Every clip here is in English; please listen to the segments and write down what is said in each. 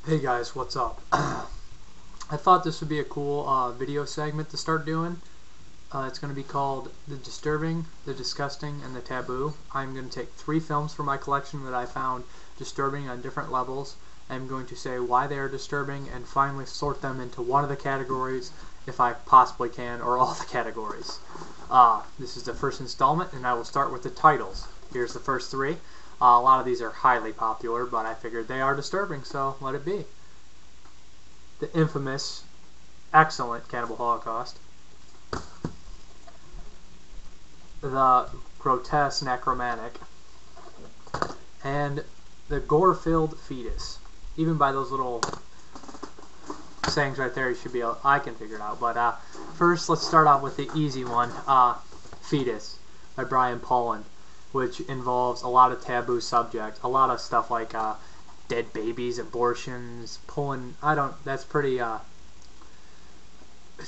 Hey guys, what's up? I thought this would be a cool video segment to start doing. It's going to be called The Disturbing, The Disgusting, and The Taboo. I'm going to take 3 films from my collection that I found disturbing on different levels. I'm going to say why they are disturbing and finally sort them into one of the categories if I possibly can, or all the categories. This is the first installment and I will start with the titles. Here's the first 3. A lot of these are highly popular, but I figured they are disturbing, so let it be. The infamous, excellent Cannibal Holocaust. The grotesque necromantic. And the gore-filled fetus. Even by those little sayings right there, you should be able, I can figure it out. But first, let's start out with the easy one. Fetus by Brian Pollin, which involves a lot of taboo subject, a lot of stuff like dead babies, abortions, that's pretty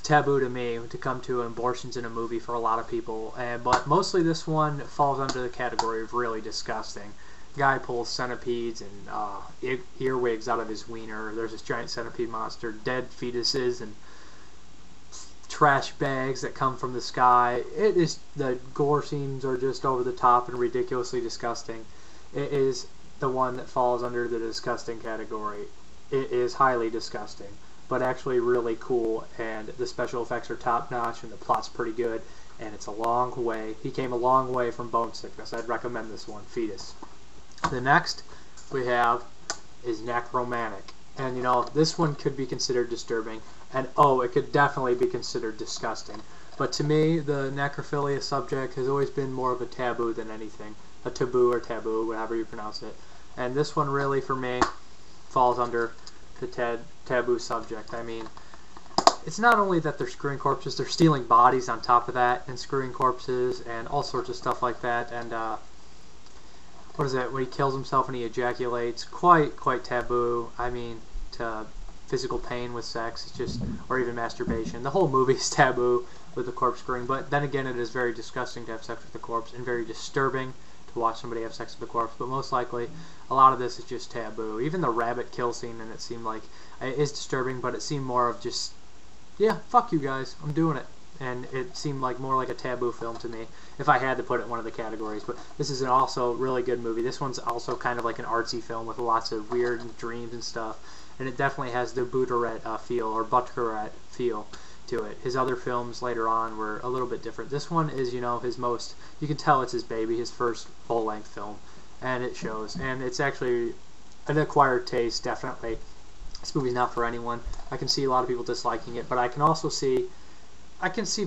taboo to me to come to abortions in a movie for a lot of people, but mostly this one falls under the category of really disgusting. Guy pulls centipedes and earwigs out of his wiener. There's this giant centipede monster, dead fetuses, and trash bags that come from the sky. The gore scenes are just over the top and ridiculously disgusting. It is the one that falls under the disgusting category. It is highly disgusting, but actually really cool, and the special effects are top notch and the plot's pretty good, and it's a long way. He came a long way from Bone Sickness. I'd recommend this one, Fetus. The next we have is Necromantic. And you know, this one could be considered disturbing, and it could definitely be considered disgusting. But to me, the necrophilia subject has always been more of a taboo than anything. A taboo or taboo, whatever you pronounce it. And this one really, for me, falls under the taboo subject. I mean, it's not only that they're screwing corpses, they're stealing bodies on top of that, and screwing corpses, and all sorts of stuff like that. And what is it, when he kills himself and he ejaculates, quite taboo. I mean, to physical pain with sex, it's just, or even masturbation. The whole movie is taboo with the corpse screwing, but then again, it is very disgusting to have sex with the corpse, and very disturbing to watch somebody have sex with the corpse, but most likely, a lot of this is just taboo. Even the rabbit kill scene, and it seemed like, it is disturbing, but it seemed more of just, yeah, fuck you guys, I'm doing it. And it seemed like more like a taboo film to me, if I had to put it in one of the categories. But this is also a really good movie. This one's also kind of like an artsy film with lots of weird dreams and stuff, and it definitely has the Butterette feel, or Butterette feel to it. His other films later on were a little bit different. This one is, you know, his most, you can tell it's his baby, his first full-length film, and it shows. And it's actually an acquired taste, definitely. This movie's not for anyone. I can see a lot of people disliking it, but I can also see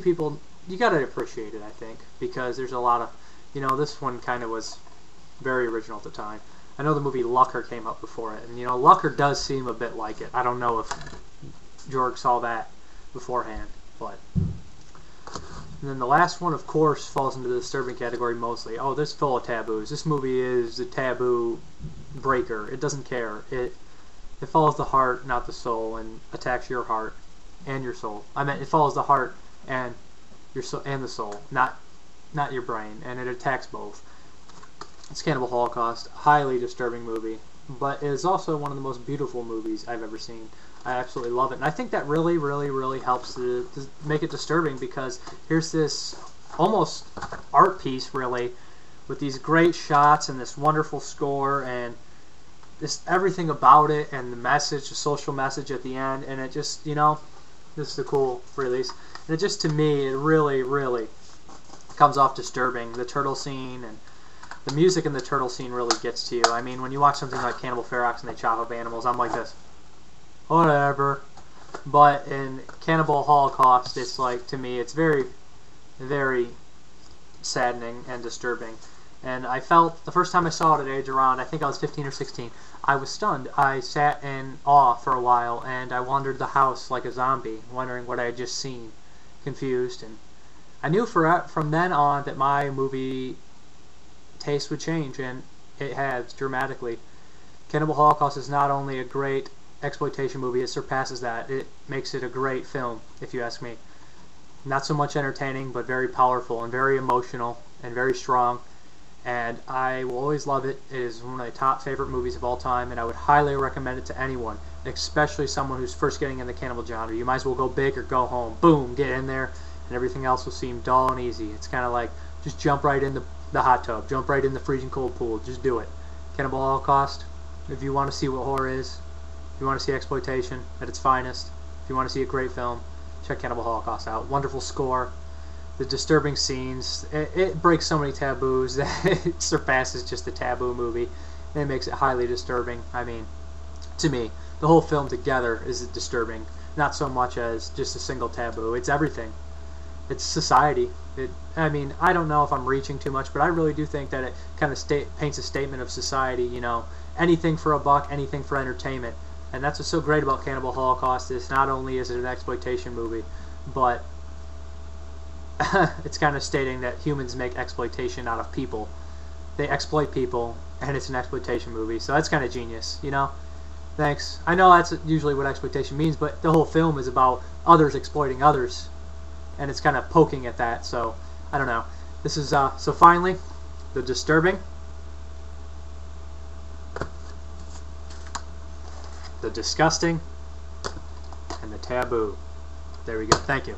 people, you gotta appreciate it, I think, because there's a lot of, you know, this one kind of was very original at the time. I know the movie Lucker came up before it, and you know, Lucker does seem a bit like it. I don't know if Jorg saw that beforehand, but. And then the last one, of course, falls into the disturbing category mostly. Oh, this is full of taboos. This movie is a taboo breaker. It doesn't care. It follows the heart, not the soul, and attacks your heart and your soul. I meant it follows the heart and your soul and the soul, not your brain, and it attacks both. It's Cannibal Holocaust, highly disturbing movie, but it is also one of the most beautiful movies I've ever seen. I absolutely love it, and I think that really helps to make it disturbing, because here's this almost art piece, really, with these great shots and this wonderful score and this everything about it, and the message, the social message at the end, and it just, you know, this is a cool release. And it just, to me, it really comes off disturbing. The turtle scene and the music in the turtle scene really gets to you. I mean, when you watch something like Cannibal Ferox and they chop up animals, I'm like this, whatever. But in Cannibal Holocaust, it's like, to me, it's very saddening and disturbing. And I felt, the first time I saw it at age around, I think I was 15 or 16, I was stunned. I sat in awe for a while, and I wandered the house like a zombie, wondering what I had just seen, confused. And I knew from then on that my movie taste would change, and it has dramatically. Cannibal Holocaust is not only a great exploitation movie, it surpasses that. It makes it a great film, if you ask me. Not so much entertaining, but very powerful and very emotional and very strong. and I will always love it. It is one of my top favorite movies of all time, and I would highly recommend it to anyone, especially someone who's first getting in the cannibal genre. You might as well go big or go home. Boom, get in there, and everything else will seem dull and easy. It's kind of like just jump right in the hot tub, jump right in the freezing cold pool. Just do it. Cannibal Holocaust. If you want to see what horror is, if you want to see exploitation at its finest, if you want to see a great film, check Cannibal Holocaust out. Wonderful score. The disturbing scenes, it breaks so many taboos that it surpasses just a taboo movie, and it makes it highly disturbing. I mean, to me, the whole film together is disturbing, not so much as just a single taboo. It's everything. It's society. I mean, I don't know if I'm reaching too much, but I really do think that it kind of paints a statement of society, you know, anything for a buck, anything for entertainment. And that's what's so great about Cannibal Holocaust, is not only is it an exploitation movie, but it's kind of stating that humans make exploitation out of people. They exploit people, and it's an exploitation movie. So that's kind of genius, you know? Thanks. I know that's usually what exploitation means, but the whole film is about others exploiting others, and it's kind of poking at that. So I don't know. This is so finally, the disturbing, the disgusting, and the taboo. There we go. Thank you.